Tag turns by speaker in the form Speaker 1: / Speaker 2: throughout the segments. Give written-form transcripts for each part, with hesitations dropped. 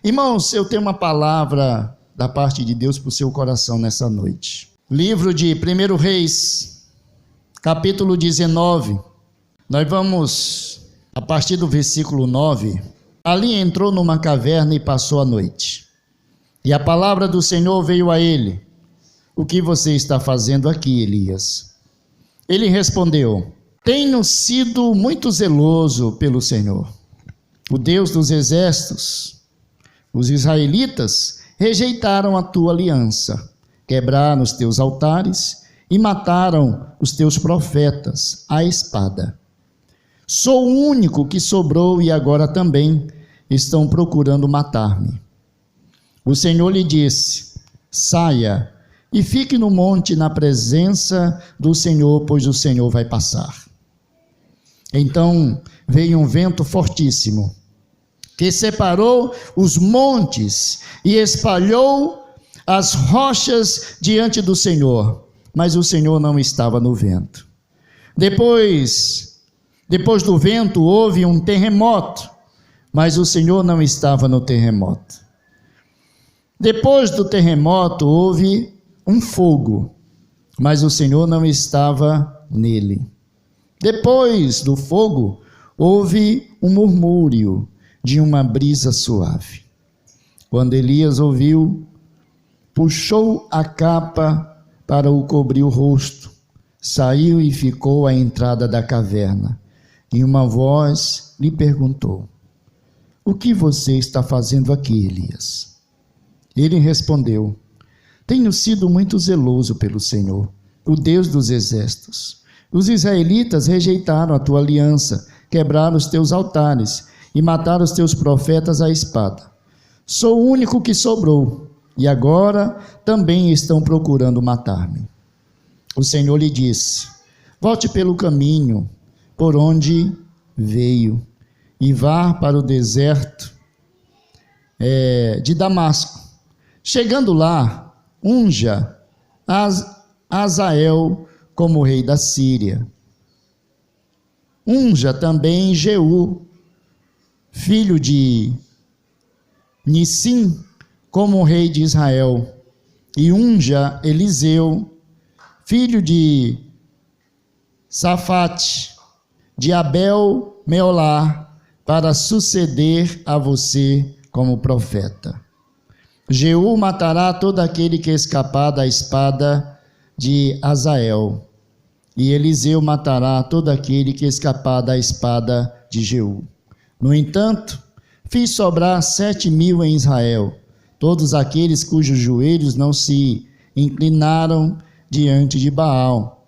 Speaker 1: Irmãos, eu tenho uma palavra da parte de Deus para o seu coração nessa noite. Livro de 1 Reis, capítulo 19. Nós vamos, a partir do versículo 9. Ali entrou numa caverna e passou a noite. E a palavra do Senhor veio a ele: o que você está fazendo aqui, Elias? Ele respondeu: tenho sido muito zeloso pelo Senhor, o Deus dos exércitos. Os israelitas rejeitaram a tua aliança, quebraram os teus altares e mataram os teus profetas à espada. Sou o único que sobrou e agora também estão procurando matar-me. O Senhor lhe disse: saia e fique no monte na presença do Senhor, pois o Senhor vai passar. Então veio um vento fortíssimo, que separou os montes e espalhou as rochas diante do Senhor, mas o Senhor não estava no vento. Depois do vento houve um terremoto, mas o Senhor não estava no terremoto. Depois do terremoto houve um fogo, mas o Senhor não estava nele. Depois do fogo houve um murmúrio de uma brisa suave. Quando Elias ouviu, puxou a capa para o cobrir o rosto, saiu e ficou à entrada da caverna. E uma voz lhe perguntou: o que você está fazendo aqui, Elias? Ele respondeu: tenho sido muito zeloso pelo Senhor, o Deus dos exércitos. Os israelitas rejeitaram a tua aliança, quebraram os teus altares e mataram os teus profetas à espada. Sou o único que sobrou, e agora também estão procurando matar-me. O Senhor lhe disse: volte pelo caminho por onde veio, e vá para o deserto de Damasco. Chegando lá, unja Azael como rei da Síria. Unja também Jeú, filho de Nissim, como rei de Israel, e unja Eliseu, filho de Safate, de Abel Meolá, para suceder a você como profeta. Jeú matará todo aquele que escapar da espada de Azael, e Eliseu matará todo aquele que escapar da espada de Jeú. No entanto, fiz sobrar 7.000 em Israel, todos aqueles cujos joelhos não se inclinaram diante de Baal,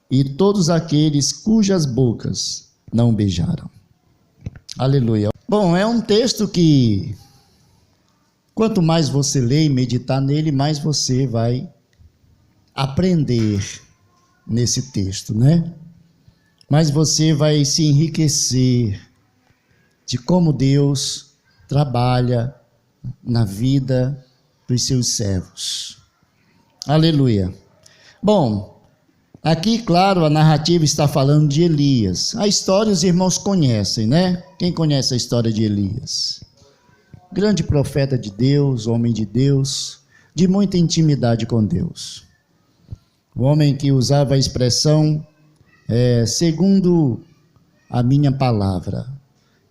Speaker 1: e todos aqueles cujas bocas não beijaram. Aleluia. Bom, é um texto que, quanto mais você lê e meditar nele, mais você vai aprender nesse texto, né? Mais você vai se enriquecer de como Deus trabalha na vida dos seus servos. Aleluia. Bom, aqui, claro, a narrativa está falando de Elias. A história os irmãos conhecem, né? Quem conhece a história de Elias? Grande profeta de Deus, homem de Deus, de muita intimidade com Deus. O homem que usava a expressão segundo a minha palavra.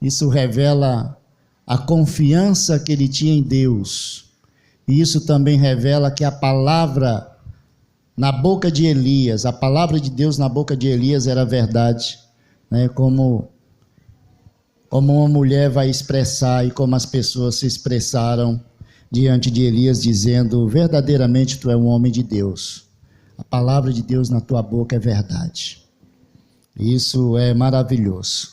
Speaker 1: Isso revela a confiança que ele tinha em Deus. E isso também revela que a palavra na boca de Elias, a palavra de Deus na boca de Elias era verdade, né? Como uma mulher vai expressar e como as pessoas se expressaram diante de Elias, dizendo: verdadeiramente tu és um homem de Deus. A palavra de Deus na tua boca é verdade. Isso é maravilhoso.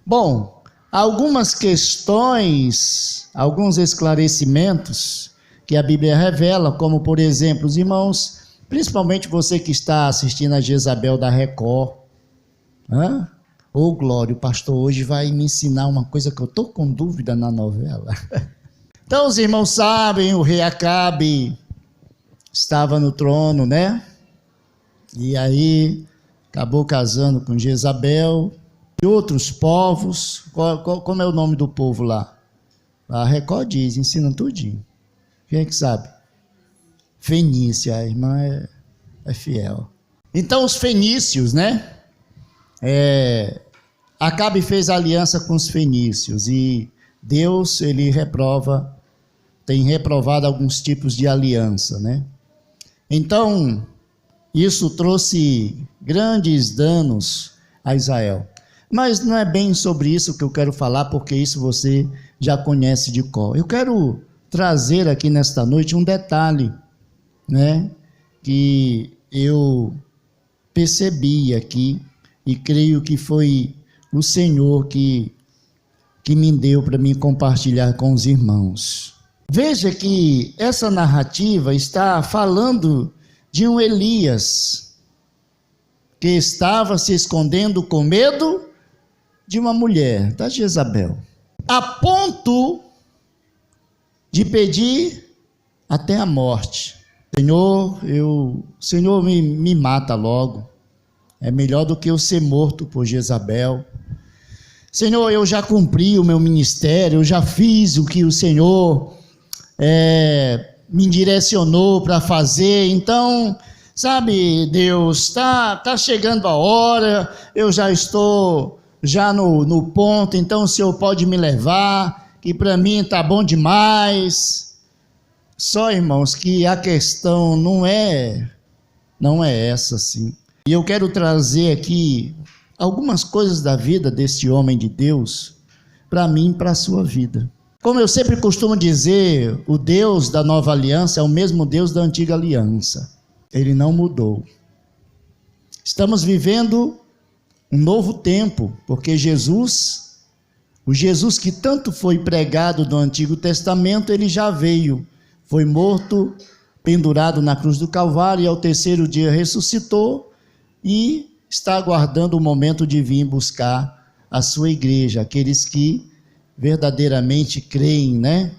Speaker 1: Bom, algumas questões, alguns esclarecimentos que a Bíblia revela, como por exemplo, os irmãos, principalmente você que está assistindo a Jezabel da Record, glória, o pastor hoje vai me ensinar uma coisa que eu estou com dúvida na novela. Então os irmãos sabem, o rei Acabe estava no trono, né? E aí acabou casando com Jezabel e outros povos. Como é o nome do povo lá? A Record diz, ensina tudinho. Quem é que sabe? Fenícia, a irmã é fiel. Então os fenícios, né? Acabe fez aliança com os fenícios e Deus, ele tem reprovado alguns tipos de aliança, né? Então, isso trouxe grandes danos a Israel. Mas não é bem sobre isso que eu quero falar, porque isso você já conhece de cor. Eu quero trazer aqui nesta noite um detalhe, né, que eu percebi aqui e creio que foi o Senhor que me deu para mim compartilhar com os irmãos. Veja que essa narrativa está falando de um Elias que estava se escondendo com medo de uma mulher, da Jezabel, a ponto de pedir até a morte. Senhor, me mata logo, é melhor do que eu ser morto por Jezabel. Senhor, eu já cumpri o meu ministério, eu já fiz o que o Senhor me direcionou para fazer, então, sabe, Deus, está chegando a hora, eu já estou no ponto, então o Senhor pode me levar, que para mim está bom demais. Só, irmãos, que a questão não é essa, sim. E eu quero trazer aqui algumas coisas da vida desse homem de Deus, para mim e para a sua vida. Como eu sempre costumo dizer, o Deus da nova aliança é o mesmo Deus da antiga aliança. Ele não mudou. Estamos vivendo um novo tempo, porque o Jesus que tanto foi pregado no Antigo Testamento, ele já veio, foi morto, pendurado na cruz do Calvário, e ao terceiro dia ressuscitou, e está aguardando o momento de vir buscar a sua igreja, aqueles que verdadeiramente creem, né?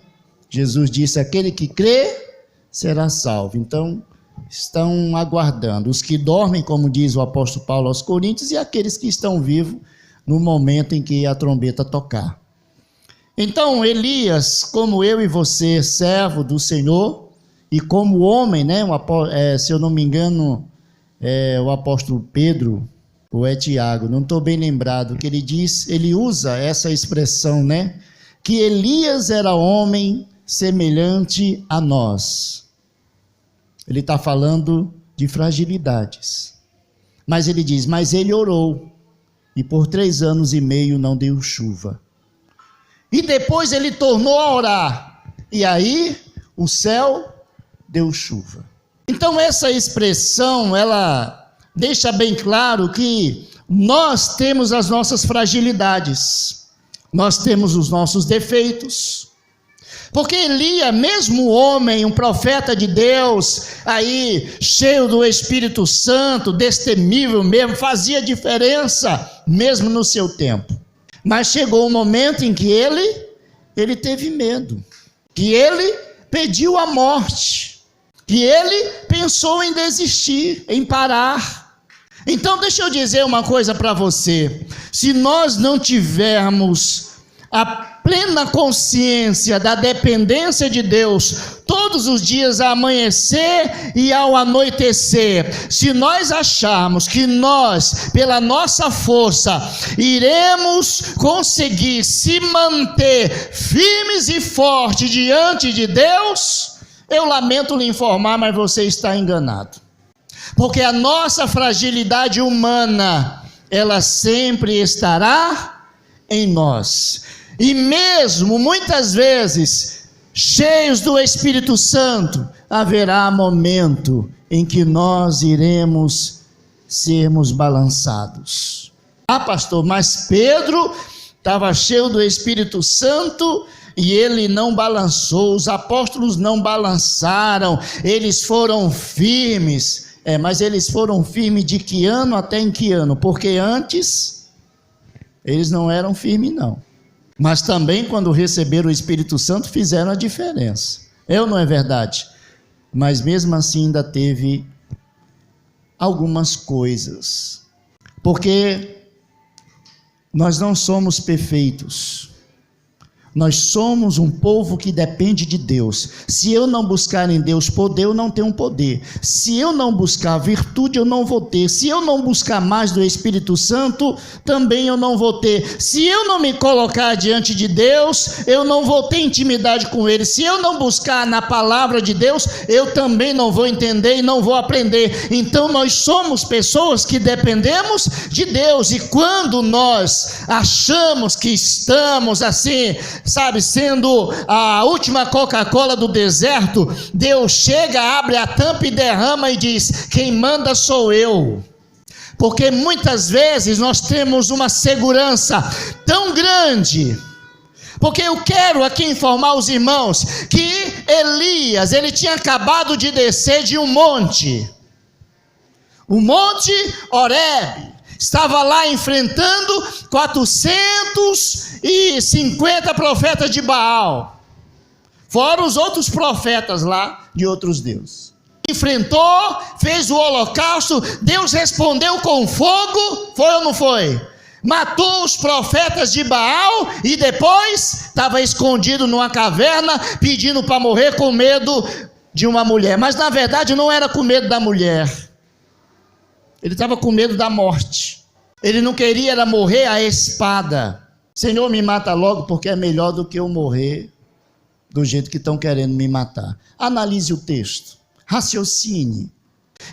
Speaker 1: Jesus disse, aquele que crê será salvo. Então, estão aguardando os que dormem, como diz o apóstolo Paulo aos Coríntios, e aqueles que estão vivos no momento em que a trombeta tocar. Então, Elias, como eu e você, servo do Senhor, e como homem, né? Se eu não me engano, o apóstolo Pedro, ou é Tiago, não estou bem lembrado, que ele usa essa expressão, né? Que Elias era homem semelhante a nós. Ele está falando de fragilidades. Mas ele diz, mas ele orou, e por 3 anos e meio não deu chuva. E depois ele tornou a orar, e aí o céu deu chuva. Então essa expressão, ela deixa bem claro que nós temos as nossas fragilidades, nós temos os nossos defeitos, porque Elias, mesmo homem, um profeta de Deus, aí cheio do Espírito Santo, destemível mesmo, fazia diferença mesmo no seu tempo, mas chegou um momento em que ele teve medo, que ele pediu a morte, que ele pensou em desistir, em parar. Então deixa eu dizer uma coisa para você, se nós não tivermos a plena consciência da dependência de Deus, todos os dias ao amanhecer e ao anoitecer, se nós acharmos que nós, pela nossa força, iremos conseguir se manter firmes e fortes diante de Deus, eu lamento lhe informar, mas você está enganado. Porque a nossa fragilidade humana, ela sempre estará em nós. E mesmo, muitas vezes, cheios do Espírito Santo, haverá momento em que nós iremos sermos balançados. Ah, pastor, mas Pedro estava cheio do Espírito Santo e ele não balançou, os apóstolos não balançaram, eles foram firmes. Mas eles foram firmes de que ano até em que ano? Porque antes eles não eram firmes, não. Mas também quando receberam o Espírito Santo fizeram a diferença. Ou não é verdade? Mas mesmo assim ainda teve algumas coisas. Porque nós não somos perfeitos. Nós somos um povo que depende de Deus. Se eu não buscar em Deus poder, eu não tenho poder. Se eu não buscar virtude, eu não vou ter. Se eu não buscar mais do Espírito Santo, também eu não vou ter. Se eu não me colocar diante de Deus, eu não vou ter intimidade com Ele. Se eu não buscar na palavra de Deus, eu também não vou entender e não vou aprender. Então nós somos pessoas que dependemos de Deus. E quando nós achamos que estamos assim, sabe, sendo a última Coca-Cola do deserto, Deus chega, abre a tampa e derrama e diz: quem manda sou eu. Porque muitas vezes nós temos uma segurança tão grande, porque eu quero aqui informar os irmãos que Elias, ele tinha acabado de descer de um monte, o Monte Horebe. Estava lá enfrentando 450 profetas de Baal, fora os outros profetas lá de outros deuses. Enfrentou, fez o holocausto, Deus respondeu com fogo, foi ou não foi? Matou os profetas de Baal e depois estava escondido numa caverna, pedindo para morrer com medo de uma mulher. Mas na verdade não era com medo da mulher. Ele estava com medo da morte. Ele não queria era morrer à espada. Senhor, me mata logo, porque é melhor do que eu morrer do jeito que estão querendo me matar. Analise o texto, raciocine.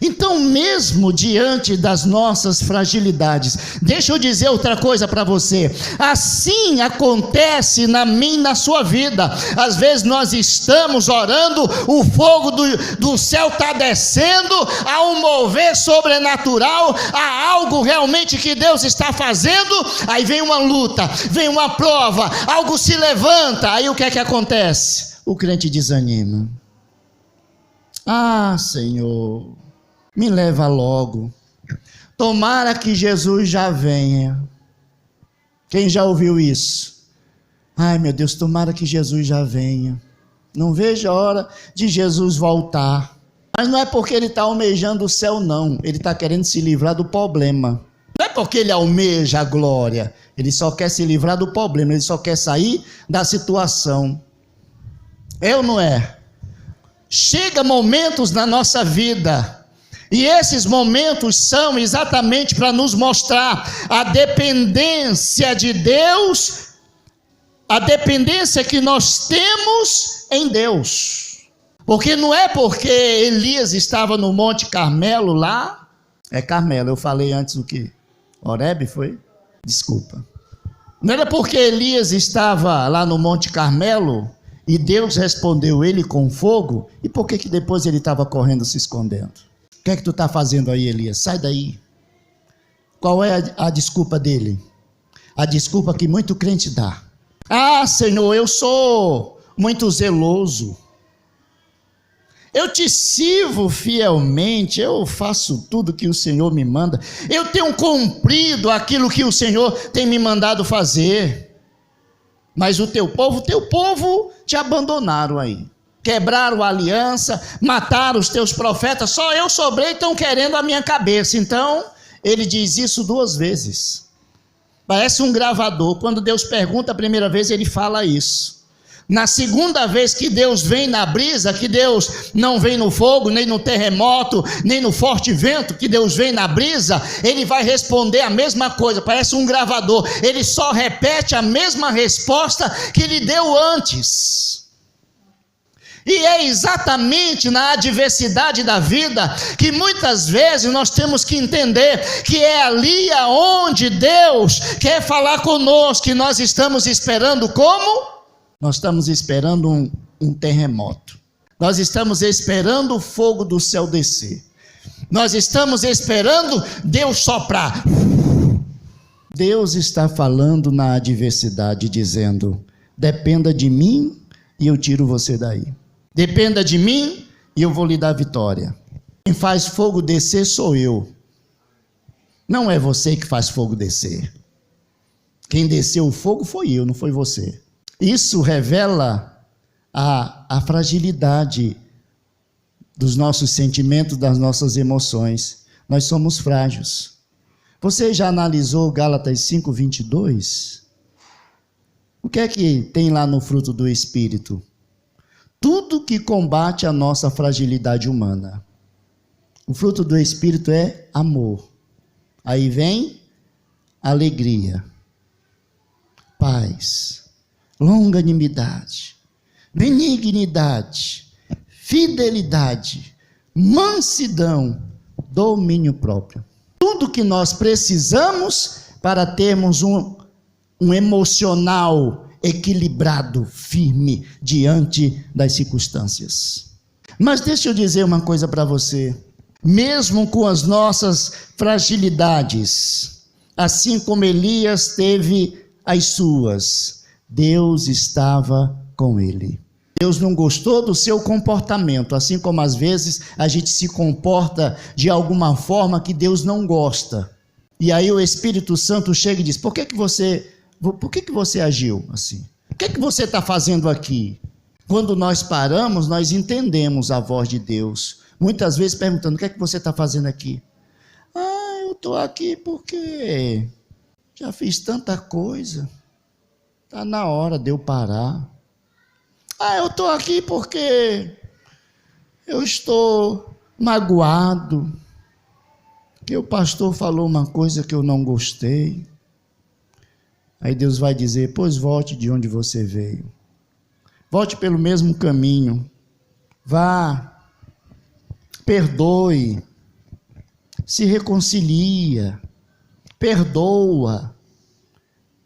Speaker 1: Então, mesmo diante das nossas fragilidades, deixa eu dizer outra coisa para você, assim acontece na minha e na sua vida. Às vezes nós estamos orando, o fogo do céu está descendo, há um mover sobrenatural, há algo realmente que Deus está fazendo, aí vem uma luta, vem uma prova, algo se levanta, aí o que é que acontece? O crente desanima. Ah, Senhor, me leva logo, tomara que Jesus já venha. Quem já ouviu isso? Ai meu Deus, tomara que Jesus já venha, não vejo a hora de Jesus voltar. Mas não é porque ele está almejando o céu não, ele está querendo se livrar do problema. Não é porque ele almeja a glória, ele só quer se livrar do problema, ele só quer sair da situação. É ou não é? Chega momentos na nossa vida, e esses momentos são exatamente para nos mostrar a dependência de Deus, a dependência que nós temos em Deus. Porque não é porque Elias estava no Monte Carmelo lá, é Carmelo, eu falei antes o que? Horebe foi? Desculpa. Não era porque Elias estava lá no Monte Carmelo e Deus respondeu ele com fogo, e por que depois ele estava correndo se escondendo? O que é que tu está fazendo aí, Elias? Sai daí. Qual é a desculpa dele? A desculpa que muito crente dá. Ah, Senhor, eu sou muito zeloso. Eu te sirvo fielmente, eu faço tudo que o Senhor me manda. Eu tenho cumprido aquilo que o Senhor tem me mandado fazer. Mas o teu povo te abandonaram aí. Quebraram a aliança, mataram os teus profetas, só eu sobrei, estão querendo a minha cabeça. Então, ele diz isso 2 vezes. Parece um gravador, quando Deus pergunta a primeira vez, ele fala isso. Na segunda vez que Deus vem na brisa, que Deus não vem no fogo, nem no terremoto, nem no forte vento, que Deus vem na brisa, ele vai responder a mesma coisa, parece um gravador, ele só repete a mesma resposta que lhe deu antes. E é exatamente na adversidade da vida que muitas vezes nós temos que entender que é ali aonde Deus quer falar conosco, que nós estamos esperando como? Nós estamos esperando um terremoto. Nós estamos esperando o fogo do céu descer. Nós estamos esperando Deus soprar. Deus está falando na adversidade, dizendo: dependa de mim e eu tiro você daí. Dependa de mim e eu vou lhe dar vitória. Quem faz fogo descer sou eu. Não é você que faz fogo descer. Quem desceu o fogo foi eu, não foi você. Isso revela a fragilidade dos nossos sentimentos, das nossas emoções. Nós somos frágeis. Você já analisou Gálatas 5:22? O que é que tem lá no fruto do Espírito? Tudo que combate a nossa fragilidade humana. O fruto do Espírito é amor. Aí vem alegria, paz, longanimidade, benignidade, fidelidade, mansidão, domínio próprio. Tudo que nós precisamos para termos um emocional equilibrado, firme, diante das circunstâncias. Mas deixa eu dizer uma coisa para você. Mesmo com as nossas fragilidades, assim como Elias teve as suas, Deus estava com ele. Deus não gostou do seu comportamento, assim como às vezes a gente se comporta de alguma forma que Deus não gosta. E aí o Espírito Santo chega e diz: por que você agiu assim? O que você está fazendo aqui? Quando nós paramos, nós entendemos a voz de Deus. Muitas vezes perguntando: o que é que você está fazendo aqui? Eu estou aqui porque já fiz tanta coisa. Está na hora de eu parar. Eu estou aqui porque eu estou magoado, que o pastor falou uma coisa que eu não gostei. Aí Deus vai dizer: pois volte de onde você veio. Volte pelo mesmo caminho. Vá. Perdoe, se reconcilia, perdoa,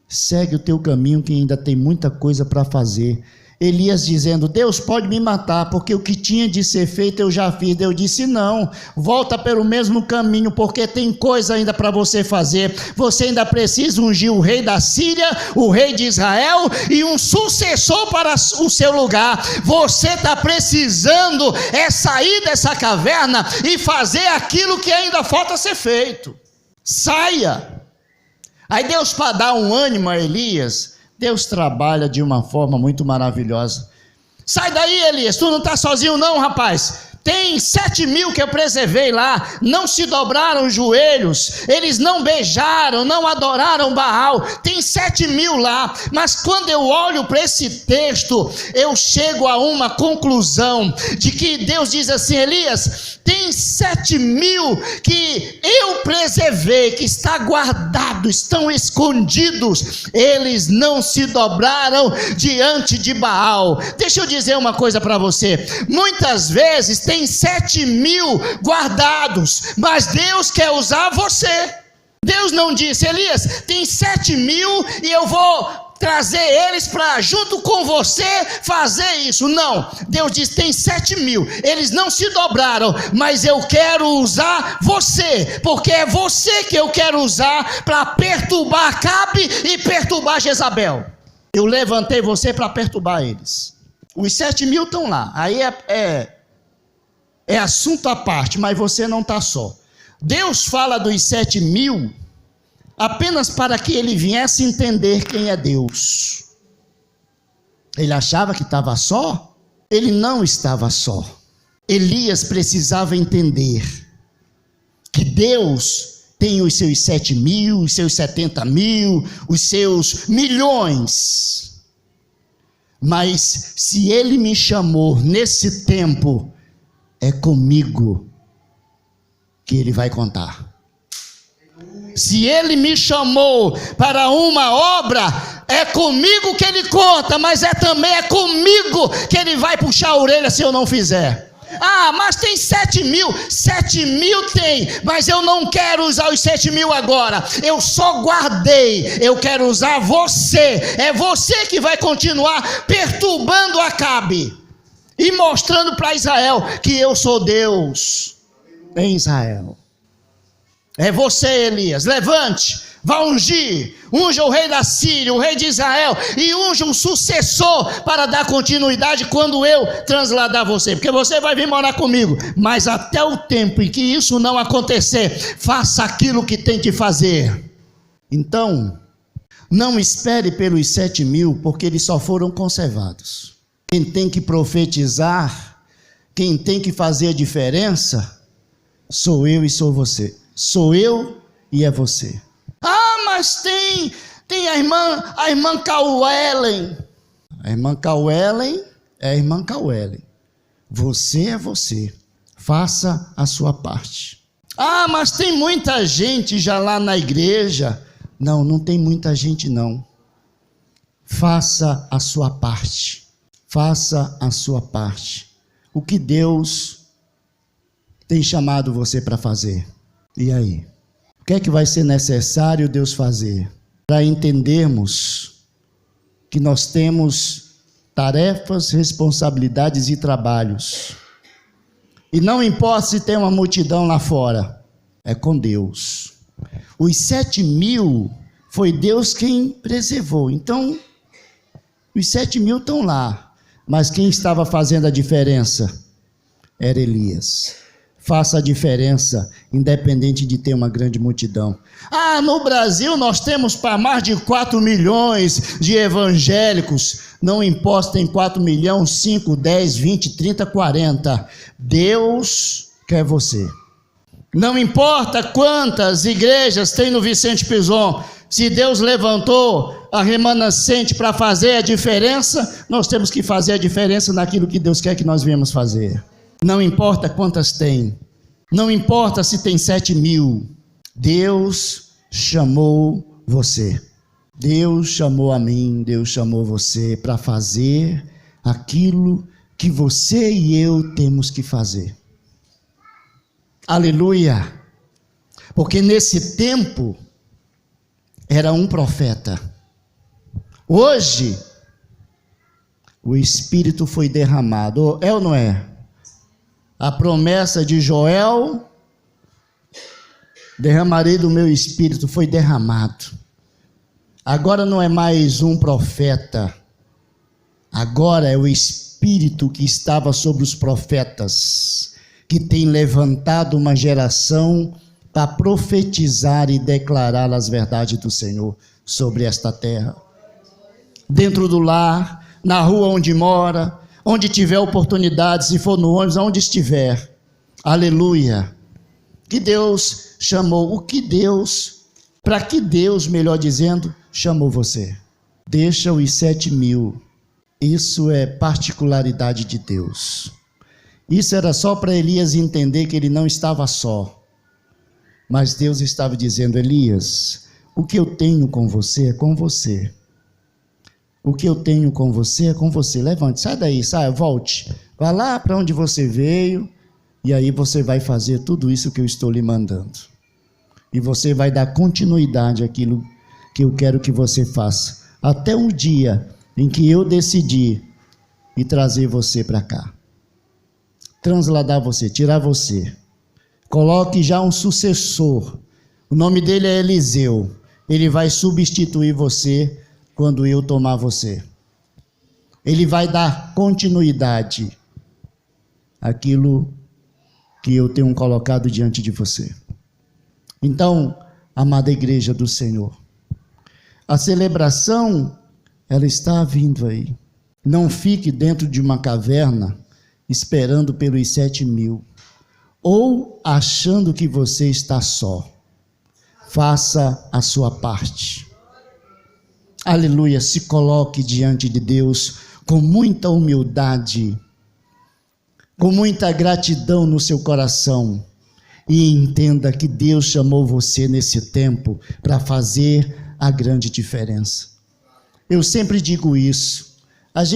Speaker 1: segue o teu caminho que ainda tem muita coisa para fazer. Elias dizendo: Deus pode me matar, porque o que tinha de ser feito eu já fiz. Deus disse: não, volta pelo mesmo caminho, porque tem coisa ainda para você fazer. Você ainda precisa ungir o rei da Síria, o rei de Israel e um sucessor para o seu lugar. Você está precisando sair dessa caverna e fazer aquilo que ainda falta ser feito. Saia. Aí Deus, para dar um ânimo a Elias, Deus trabalha de uma forma muito maravilhosa. Sai daí, Elias, tu não está sozinho não, rapaz. Tem 7.000 que eu preservei lá, não se dobraram os joelhos, eles não beijaram, não adoraram Baal, tem 7.000 lá. Mas quando eu olho para esse texto, eu chego a uma conclusão, de que Deus diz assim: Elias, tem 7.000 que eu preservei, que está guardado, estão escondidos, eles não se dobraram diante de Baal. Deixa eu dizer uma coisa para você, muitas vezes tem 7.000 guardados, mas Deus quer usar você. Deus não disse: Elias, tem 7.000 e eu vou trazer eles para junto com você fazer isso. Não, Deus diz: tem 7.000, eles não se dobraram, mas eu quero usar você, porque é você que eu quero usar para perturbar Acabe e perturbar Jezabel. Eu levantei você para perturbar eles. Os 7.000 estão lá, aí é assunto à parte, mas você não está só. Deus fala dos 7.000 apenas para que ele viesse entender quem é Deus. Ele achava que estava só? Ele não estava só. Elias precisava entender que Deus tem os seus 7.000, os seus 70.000, os seus milhões. Mas se ele me chamou nesse tempo, é comigo que ele vai contar. Se ele me chamou para uma obra, é comigo que ele conta, mas também é comigo que ele vai puxar a orelha se eu não fizer. Mas tem 7.000, 7.000 tem, mas eu não quero usar os 7.000 agora, eu só guardei, eu quero usar você, é você que vai continuar perturbando Acabe e mostrando para Israel que eu sou Deus em Israel. É você, Elias, levante, vá ungir, unja o rei da Síria, o rei de Israel, e unja um sucessor para dar continuidade quando eu transladar você, porque você vai vir morar comigo, mas até o tempo em que isso não acontecer, faça aquilo que tem que fazer. Então, não espere pelos 7.000, porque eles só foram conservados. Quem tem que profetizar, quem tem que fazer a diferença, sou eu e sou você. Sou eu e é você. Mas tem Tem a irmã Cauellen. A irmã Cauellen é a irmã Cauellen. Você é você. Faça a sua parte. Ah, mas tem muita gente já lá na igreja. Não, não tem muita gente não. Faça a sua parte. Faça a sua parte. O que Deus tem chamado você para fazer? E aí? O que é que vai ser necessário Deus fazer? Para entendermos que nós temos tarefas, responsabilidades e trabalhos. E não importa se tem uma multidão lá fora, é com Deus. Os 7.000 foi Deus quem preservou. Então, os 7.000 estão lá. Mas quem estava fazendo a diferença era Elias. Faça a diferença, independente de ter uma grande multidão. Ah, no Brasil nós temos para mais de 4 milhões de evangélicos. Não importa se tem 4 milhões, 5, 10, 20, 30, 40. Deus quer você. Não importa quantas igrejas tem no Vicente Pison. Se Deus levantou a remanescente para fazer a diferença, nós temos que fazer a diferença naquilo que Deus quer que nós venhamos fazer. Não importa quantas tem, não importa se tem 7.000, Deus chamou você. Deus chamou a mim, Deus chamou você para fazer aquilo que você e eu temos que fazer. Aleluia! Porque nesse tempo era um profeta. Hoje o Espírito foi derramado. É ou não é? A promessa de Joel, derramarei do meu Espírito, foi derramado. Agora não é mais um profeta, agora é o Espírito que estava sobre os profetas, que tem levantado uma geração para profetizar e declarar as verdades do Senhor sobre esta terra. Dentro do lar, na rua onde mora, onde tiver oportunidade, se for no ônibus, aonde estiver. Aleluia. Que Deus chamou, para que Deus, melhor dizendo, chamou você. Deixa os 7.000. Isso é particularidade de Deus. Isso era só para Elias entender que ele não estava só. Mas Deus estava dizendo: Elias, o que eu tenho com você é com você. O que eu tenho com você é com você. Levante, sai daí, volte. Vá lá para onde você veio. E aí você vai fazer tudo isso que eu estou lhe mandando. E você vai dar continuidade àquilo que eu quero que você faça. Até um dia em que eu decidir e trazer você para cá. Transladar você, tirar você. Coloque já um sucessor. O nome dele é Eliseu. Ele vai substituir você quando eu tomar você. Ele vai dar continuidade àquilo que eu tenho colocado diante de você. Então, amada igreja do Senhor, a celebração, ela está vindo aí. Não fique dentro de uma caverna esperando pelos 7.000, ou achando que você está só. Faça a sua parte. Aleluia, se coloque diante de Deus com muita humildade, com muita gratidão no seu coração, e entenda que Deus chamou você nesse tempo para fazer a grande diferença. Eu sempre digo isso. As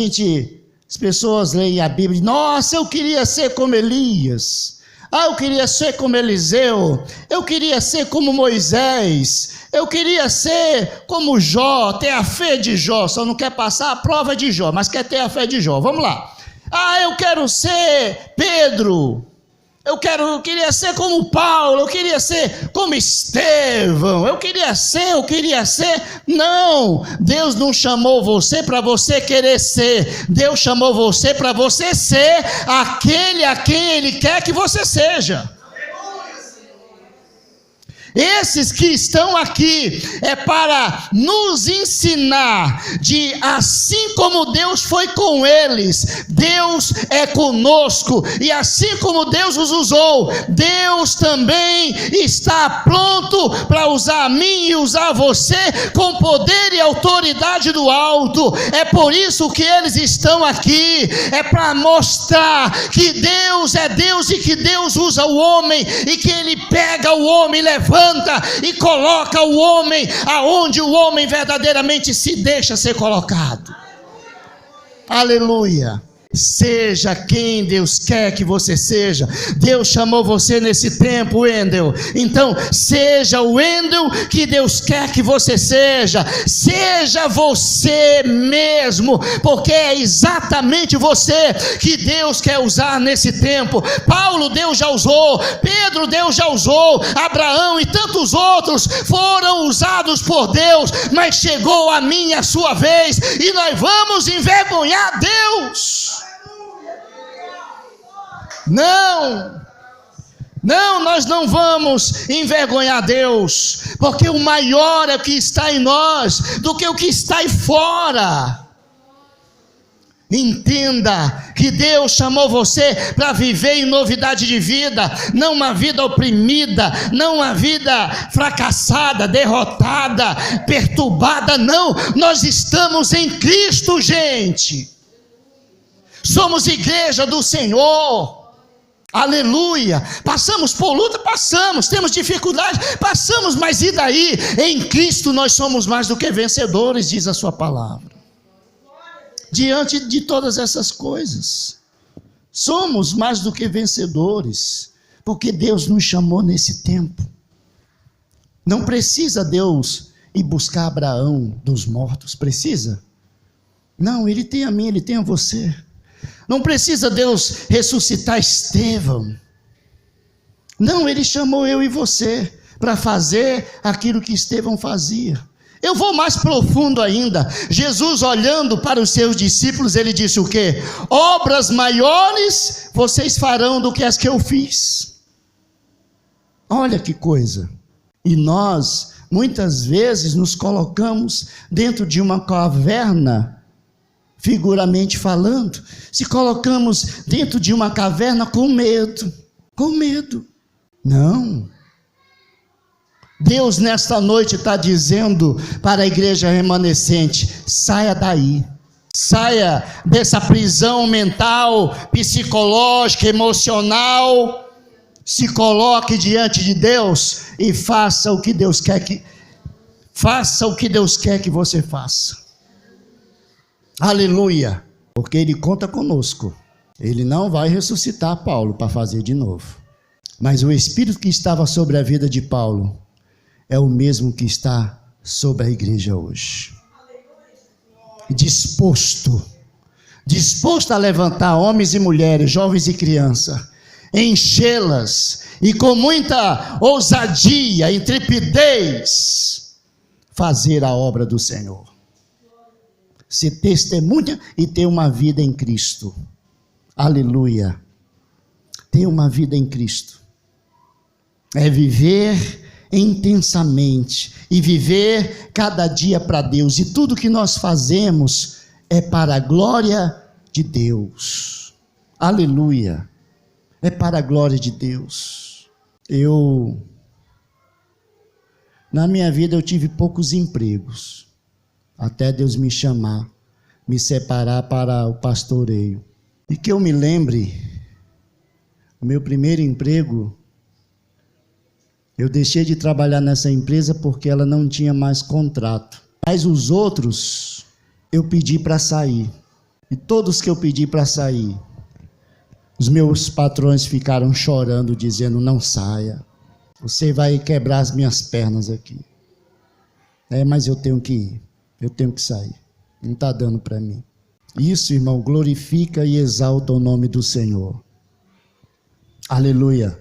Speaker 1: pessoas leem a Bíblia e dizem: nossa, eu queria ser como Elias. Eu queria ser como Eliseu, eu queria ser como Moisés, eu queria ser como Jó, ter a fé de Jó. Só não quer passar a prova de Jó, mas quer ter a fé de Jó. Vamos lá. Eu quero ser Pedro, eu queria ser como Paulo, eu queria ser como Estevão, eu queria ser. Não, Deus não chamou você para você querer ser. Deus chamou você para você ser aquele a quem Ele quer que você seja. Esses que estão aqui é para nos ensinar de assim como Deus foi com eles, Deus é conosco, e assim como Deus os usou, Deus também está pronto para usar a mim e usar você com poder e autoridade do alto. É por isso que eles estão aqui, é para mostrar que Deus é Deus e que Deus usa o homem, e que Ele pega o homem, levanta e coloca o homem aonde o homem verdadeiramente se deixa ser colocado. Aleluia. Seja quem Deus quer que você seja. Deus chamou você nesse tempo, Wendel. Então, seja o Wendel que Deus quer que você seja. Seja você mesmo, porque é exatamente você que Deus quer usar nesse tempo. Paulo, Deus já usou. Pedro, Deus já usou. Abraão e tantos outros foram usados por Deus. Mas chegou a minha e a sua vez, e nós vamos envergonhar Deus. Não, nós não vamos envergonhar Deus, porque o maior é o que está em nós do que o que está aí fora. Entenda que Deus chamou você para viver em novidade de vida, não uma vida oprimida, não uma vida fracassada, derrotada, perturbada, não. Nós estamos em Cristo, gente. Somos igreja do Senhor. Aleluia. Passamos por luta, passamos, temos dificuldade, passamos, mas e daí? Em Cristo nós somos mais do que vencedores, diz a sua palavra. Diante de todas essas coisas, somos mais do que vencedores, porque Deus nos chamou nesse tempo. Não precisa Deus ir buscar Abraão dos mortos, precisa? Não, Ele tem a mim, Ele tem a você. Não precisa Deus ressuscitar Estevão. Não, Ele chamou eu e você para fazer aquilo que Estevão fazia. Eu vou mais profundo ainda. Jesus, olhando para os seus discípulos, Ele disse o quê? Obras maiores vocês farão do que as que eu fiz. Olha que coisa. E nós, muitas vezes, nos colocamos dentro de uma caverna, figuramente falando, se colocamos dentro de uma caverna com medo. Não. Deus nesta noite está dizendo para a igreja remanescente: saia daí, saia dessa prisão mental, psicológica, emocional, se coloque diante de Deus e faça o que Deus quer que você faça. Aleluia, porque Ele conta conosco. Ele não vai ressuscitar Paulo para fazer de novo, mas o Espírito que estava sobre a vida de Paulo é o mesmo que está sobre a igreja hoje. Disposto a levantar homens e mulheres, jovens e crianças, enchê-las e com muita ousadia, intrepidez, fazer a obra do Senhor. Se testemunha e ter uma vida em Cristo. Aleluia. Ter uma vida em Cristo é viver intensamente e viver cada dia para Deus, e tudo que nós fazemos é para a glória de Deus. Aleluia. É para a glória de Deus. Na minha vida eu tive poucos empregos, até Deus me chamar, me separar para o pastoreio. E que eu me lembre, o meu primeiro emprego, eu deixei de trabalhar nessa empresa porque ela não tinha mais contrato. Mas os outros, eu pedi para sair. E todos que eu pedi para sair, os meus patrões ficaram chorando, dizendo: não saia, você vai quebrar as minhas pernas aqui. Mas eu tenho que ir. Eu tenho que sair, não está dando para mim. Isso, irmão, glorifica e exalta o nome do Senhor. Aleluia.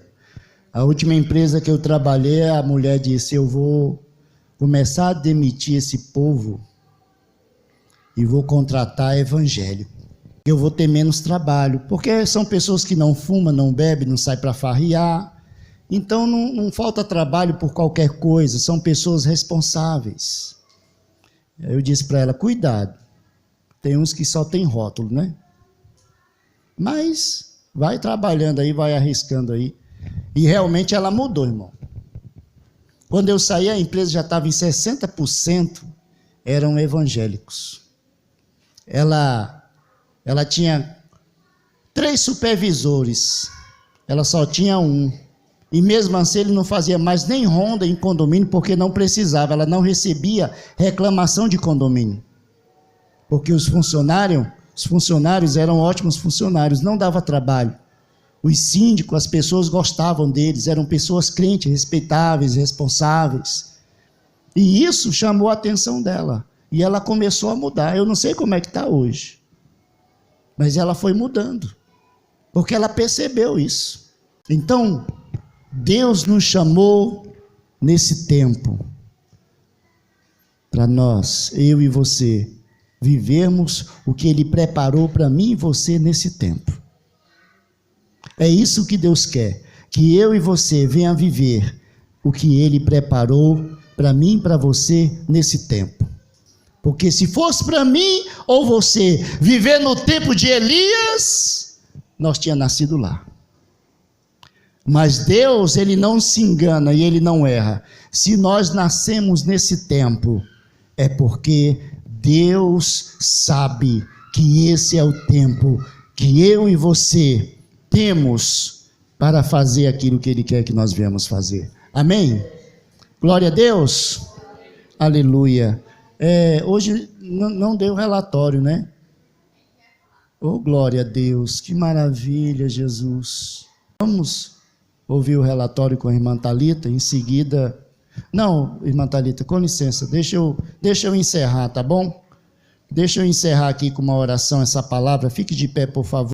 Speaker 1: A última empresa que eu trabalhei, a mulher disse: eu vou começar a demitir esse povo e vou contratar evangélico. Eu vou ter menos trabalho, porque são pessoas que não fumam, não bebem, não saem para farriar, Então não falta trabalho por qualquer coisa, são pessoas responsáveis. Eu disse para ela, cuidado, tem uns que só tem rótulo, né? Mas vai trabalhando aí, vai arriscando aí. E realmente ela mudou, irmão. Quando eu saí, a empresa já estava em 60% eram evangélicos. Ela tinha 3 supervisores, ela só tinha um. E mesmo assim ele não fazia mais nem ronda em condomínio, porque não precisava, ela não recebia reclamação de condomínio. Porque os funcionários eram ótimos funcionários, não dava trabalho. Os síndicos, as pessoas gostavam deles, eram pessoas crentes, respeitáveis, responsáveis. E isso chamou a atenção dela. E ela começou a mudar. Eu não sei como é que está hoje. Mas ela foi mudando. Porque ela percebeu isso. Então, Deus nos chamou nesse tempo. Para nós, eu e você, vivermos o que Ele preparou para mim e você nesse tempo. É isso que Deus quer, que eu e você venha viver o que Ele preparou para mim e para você nesse tempo. Porque se fosse para mim ou você viver no tempo de Elias, nós tínhamos nascido lá. Mas Deus, Ele não se engana e Ele não erra. Se nós nascemos nesse tempo, é porque Deus sabe que esse é o tempo que eu e você temos para fazer aquilo que Ele quer que nós venhamos fazer. Amém? Glória a Deus. Aleluia. Hoje não deu relatório, né? Oh, glória a Deus. Que maravilha, Jesus. Vamos ouvir o relatório com a irmã Thalita. Em seguida... Não, irmã Thalita, com licença. Deixa eu encerrar, tá bom? Deixa eu encerrar aqui com uma oração essa palavra. Fique de pé, por favor.